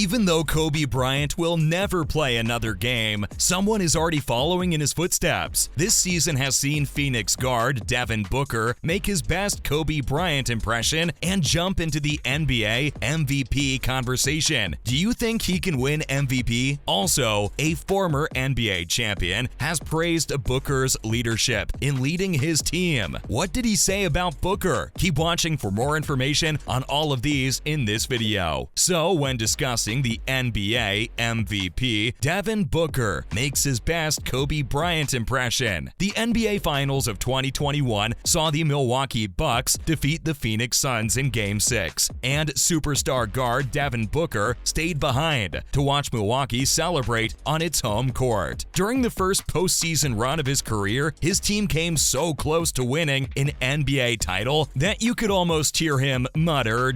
Even though Kobe Bryant will never play another game, someone is already following in his footsteps. This season has seen Phoenix guard Devin Booker make his best Kobe Bryant impression and jump into the NBA MVP conversation. Do you think he can win MVP? Also, a former NBA champion has praised Booker's leadership in leading his team. What did he say about Booker? Keep watching for more information on all of these in this video. So, when discussing the NBA MVP, Devin Booker makes his best Kobe Bryant impression. The NBA Finals of 2021 saw the Milwaukee Bucks defeat the Phoenix Suns in Game 6, and superstar guard Devin Booker stayed behind to watch Milwaukee celebrate on its home court. During the first postseason run of his career, his team came so close to winning an NBA title that you could almost hear him mutter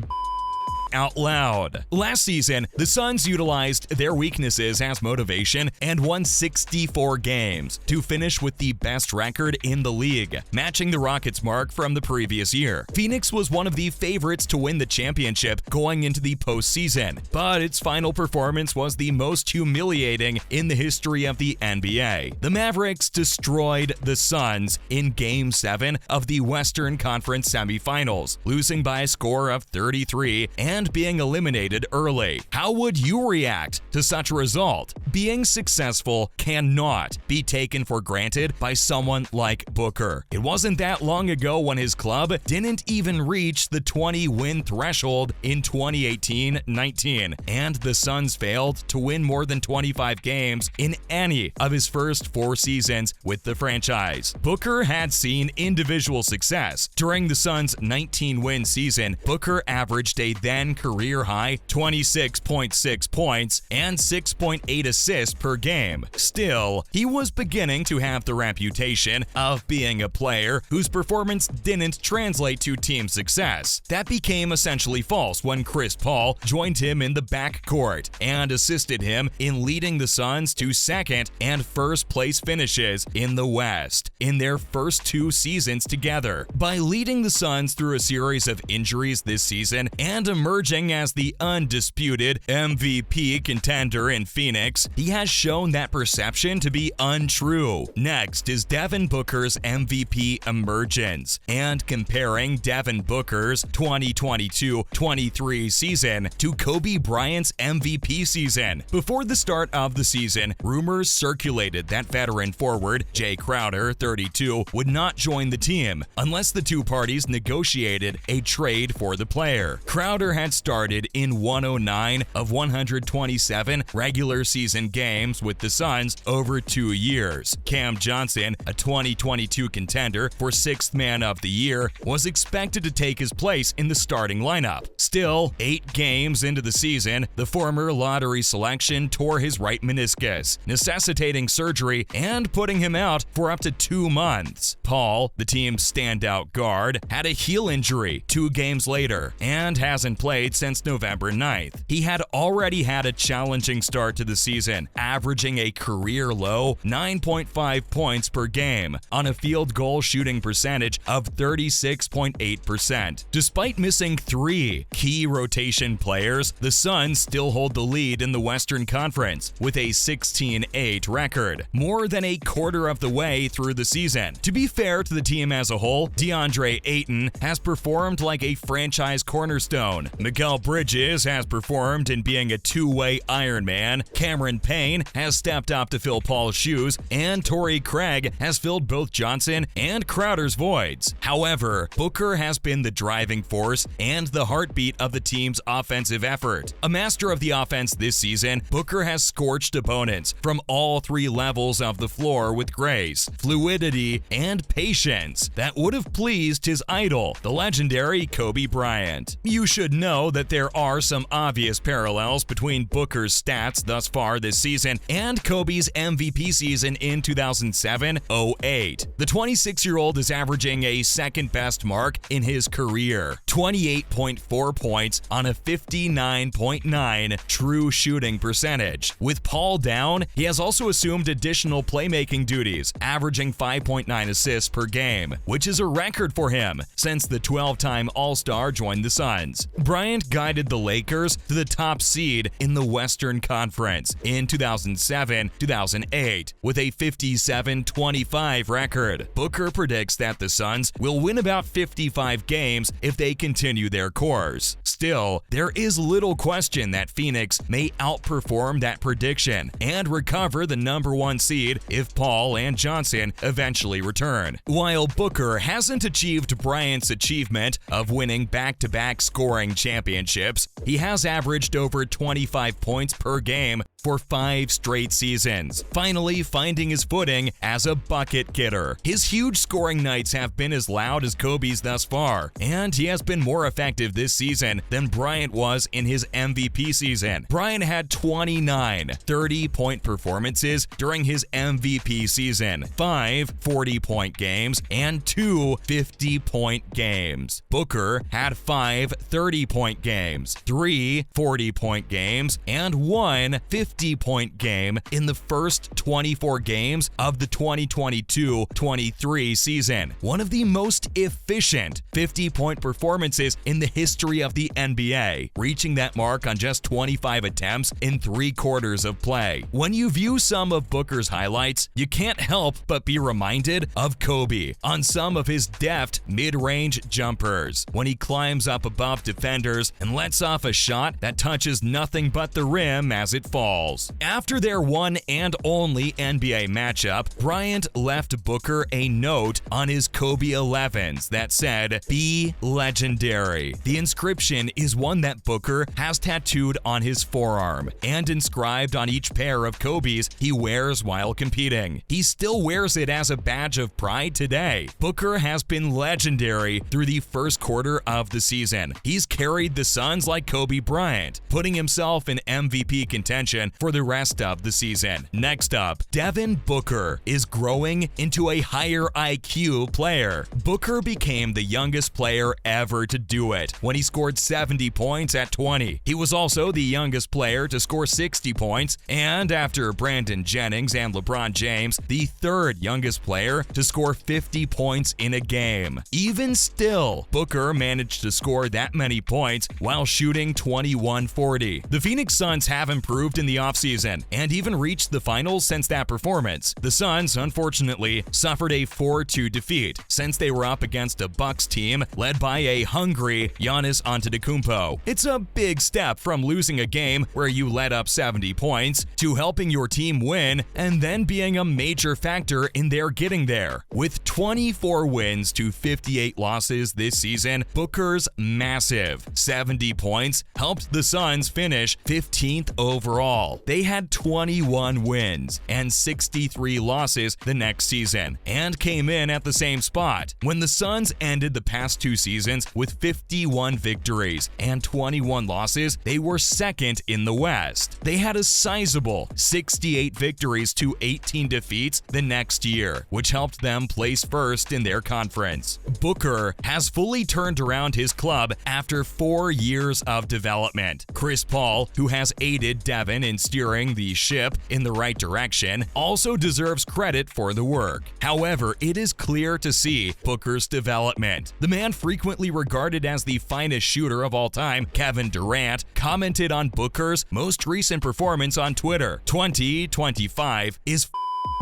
out loud. Last season, the Suns utilized their weaknesses as motivation and won 64 games to finish with the best record in the league, matching the Rockets' mark from the previous year. Phoenix was one of the favorites to win the championship going into the postseason, but its final performance was the most humiliating in the history of the NBA. The Mavericks destroyed the Suns in Game 7 of the Western Conference semifinals, losing by a score of 33 and being eliminated early. How would you react to such a result? Being successful cannot be taken for granted by someone like Booker. It wasn't that long ago when his club didn't even reach the 20-win threshold in 2018-19, and the Suns failed to win more than 25 games in any of his first 4 seasons with the franchise. Booker had seen individual success. During the Suns' 19-win season, Booker averaged a then career-high 26.6 points and 6.8 assists per game. Still, he was beginning to have the reputation of being a player whose performance didn't translate to team success. That became essentially false when Chris Paul joined him in the backcourt and assisted him in leading the Suns to second and first place finishes in the West in their first 2 seasons together. By leading the Suns through a series of injuries this season and emerging as the undisputed MVP contender in Phoenix, he has shown that perception to be untrue. Next is Devin Booker's MVP emergence, and comparing Devin Booker's 2022-23 season to Kobe Bryant's MVP season. Before the start of the season, rumors circulated that veteran forward Jay Crowder, 32, would not join the team unless the two parties negotiated a trade for the player. Crowder had started in 109 of 127 regular season games with the Suns over 2 years. Cam Johnson, a 2022 contender for 6th Man of the Year, was expected to take his place in the starting lineup. Still, 8 games into the season, the former lottery selection tore his right meniscus, necessitating surgery and putting him out for up to 2 months. Paul, the team's standout guard, had a heel injury 2 games later and hasn't played since November 9th. He had already had a challenging start to the season, averaging a career-low 9.5 points per game on a field goal shooting percentage of 36.8%. Despite missing 3 key rotation players, the Suns still hold the lead in the Western Conference with a 16-8 record, more than a quarter of the way through the season. To be fair to the team as a whole, DeAndre Ayton has performed like a franchise cornerstone. Mikal Bridges has performed in being a 2-way Iron Man, Cameron Payne has stepped up to fill Paul's shoes, and Torrey Craig has filled both Johnson and Crowder's voids. However, Booker has been the driving force and the heartbeat of the team's offensive effort. A master of the offense this season, Booker has scorched opponents from all 3 levels of the floor with grace, fluidity, and patience that would have pleased his idol, the legendary Kobe Bryant. You should know that there are some obvious parallels between Booker's stats thus far this season and Kobe's MVP season in 2007-08. The 26-year-old is averaging a second-best mark in his career, 28.4 points on a 59.9 true shooting percentage. With Paul down, he has also assumed additional playmaking duties, averaging 5.9 assists per game, which is a record for him since the 12-time All-Star joined the Suns. Bryant Bryant guided the Lakers to the top seed in the Western Conference in 2007-2008 with a 57-25 record. Booker predicts that the Suns will win about 55 games if they continue their course. Still, there is little question that Phoenix may outperform that prediction and recover the number 1 seed if Paul and Johnson eventually return. While Booker hasn't achieved Bryant's achievement of winning back-to-back scoring championships, he has averaged over 25 points per game for 5 straight seasons, finally finding his footing as a bucket getter. His huge scoring nights have been as loud as Kobe's thus far, and he has been more effective this season than Bryant was in his MVP season. Bryant had 29 30-point performances during his MVP season, 5 40-point games, and 2 50-point games. Booker had 5 30-point games, 3 40-point games, and 1 50-point game in the first 24 games of the 2022-23 season. One of the most efficient 50-point performances in the history of the NBA, reaching that mark on just 25 attempts in 3 quarters of play. When you view some of Booker's highlights, you can't help but be reminded of Kobe on some of his deft mid-range jumpers, when he climbs up above defenders and lets off a shot that touches nothing but the rim as it falls. After their one and only NBA matchup, Bryant left Booker a note on his Kobe 11s that said, "Be legendary." The inscription is one that Booker has tattooed on his forearm and inscribed on each pair of Kobe's he wears while competing. He still wears it as a badge of pride today. Booker has been legendary through the first quarter of the season. He's carried the Suns like Kobe Bryant, putting himself in MVP contention for the rest of the season. Next up, Devin Booker is growing into a higher IQ player. Booker became the youngest player ever to do it when he scored 70 points at 20. He was also the youngest player to score 60 points, and after Brandon Jennings and LeBron James, the third youngest player to score 50 points in a game. Even still, Booker managed to score that many points while shooting 21-40. The Phoenix Suns have improved in the offseason and even reached the finals since that performance. The Suns, unfortunately, suffered a 4-2 defeat since they were up against a Bucks team led by a hungry Giannis Antetokounmpo. It's a big step from losing a game where you let up 70 points to helping your team win and then being a major factor in their getting there. With 24 wins to 58 losses this season, Booker's massive 70 points helped the Suns finish 15th overall. They had 21 wins and 63 losses the next season and came in at the same spot. When the Suns ended the past 2 seasons with 51 victories and 21 losses, they were second in the West. They had a sizable 68 victories to 18 defeats the next year, which helped them place first in their conference. Booker has fully turned around his club after 4 years of development. Chris Paul, who has aided Devin in steering the ship in the right direction, also deserves credit for the work. However, it is clear to see Booker's development. The man frequently regarded as the finest shooter of all time, Kevin Durant, commented on Booker's most recent performance on Twitter. 2025 is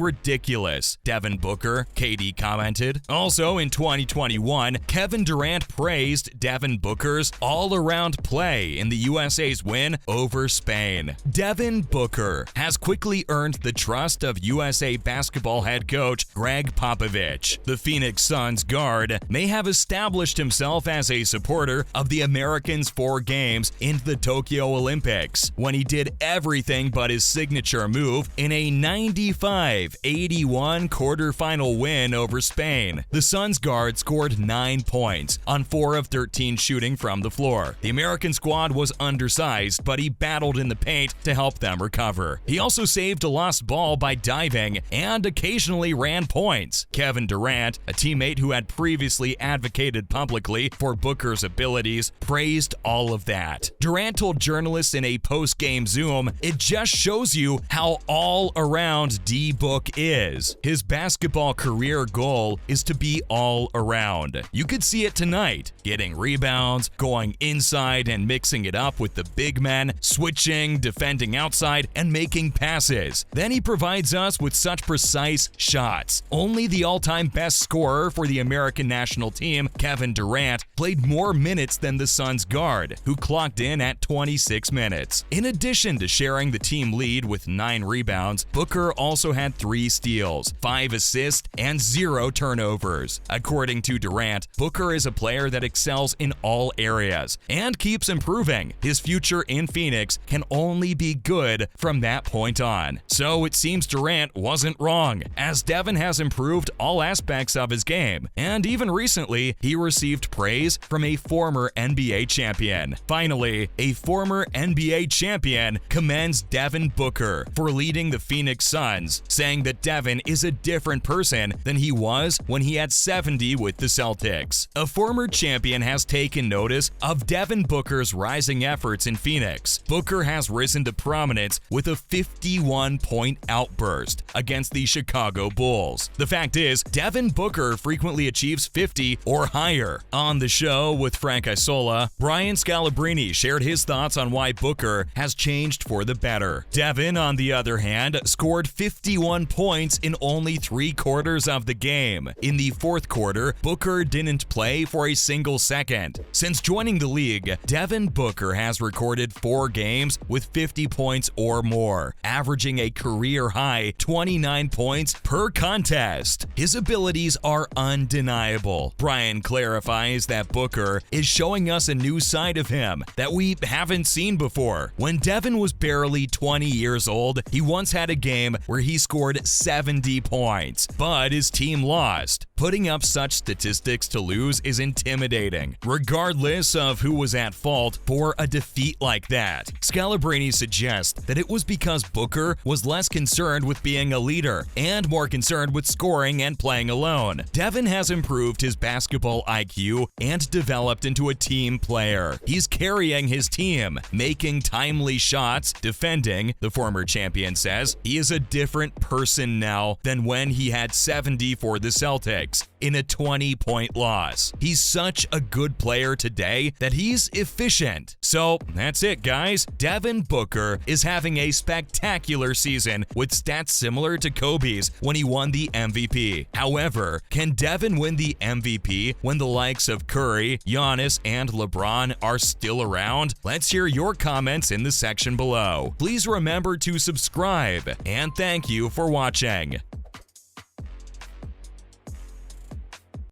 ridiculous, Devin Booker, KD commented. Also in 2021, Kevin Durant praised Devin Booker's all-around play in the USA's win over Spain. Devin Booker has quickly earned the trust of USA basketball head coach Greg Popovich. The Phoenix Suns guard may have established himself as a supporter of the Americans' 4 games in the Tokyo Olympics when he did everything but his signature move in a 95-81 quarterfinal win over Spain. The Suns guard scored 9 points on 4 of 13 shooting from the floor. The American squad was undersized, but he battled in the paint to help them recover. He also saved a lost ball by diving and occasionally ran points. Kevin Durant, a teammate who had previously advocated publicly for Booker's abilities, praised all of that. Durant told journalists in a post-game Zoom, "It just shows you how all around D. Booker book is. His basketball career goal is to be all around. You could see it tonight, getting rebounds, going inside and mixing it up with the big men, switching, defending outside, and making passes. Then he provides us with such precise shots. Only the all-time best scorer for the American national team, Kevin Durant, played more minutes than the Suns guard, who clocked in at 26 minutes. In addition to sharing the team lead with 9 rebounds, Booker also had 3 steals, 5 assists, and 0 turnovers. According to Durant, Booker is a player that excels in all areas and keeps improving. His future in Phoenix can only be good from that point on. So it seems Durant wasn't wrong, as Devin has improved all aspects of his game, and even recently, he received praise from a former NBA champion. Finally, a former NBA champion commends Devin Booker for leading the Phoenix Suns, saying that Devin is a different person than he was when he had 70 with the Celtics. A former champion has taken notice of Devin Booker's rising efforts in Phoenix. Booker has risen to prominence with a 51-point outburst against the Chicago Bulls. The fact is, Devin Booker frequently achieves 50 or higher. On the show with Frank Isola, Brian Scalabrine shared his thoughts on why Booker has changed for the better. Devin, on the other hand, scored 51 points in only 3 quarters of the game. In the 4th quarter, Booker didn't play for a single second. Since joining the league, Devin Booker has recorded 4 games with 50 points or more, averaging a career-high 29 points per contest. His abilities are undeniable. Brian clarifies that Booker is showing us a new side of him that we haven't seen before. When Devin was barely 20 years old, he once had a game where he scored 70 points, but his team lost. Putting up such statistics to lose is intimidating, regardless of who was at fault for a defeat like that. Scalabrine suggests that it was because Booker was less concerned with being a leader and more concerned with scoring and playing alone. Devin has improved his basketball IQ and developed into a team player. He's carrying his team, making timely shots, defending. The former champion says he is a different person now than when he had 70 for the Celtics in a 20-point loss. He's such a good player today that he's efficient. So that's it, guys. Devin Booker is having a spectacular season with stats similar to Kobe's when he won the MVP. However, can Devin win the MVP when the likes of Curry, Giannis, and LeBron are still around? Let's hear your comments in the section below. Please remember to subscribe, and thank you for watching.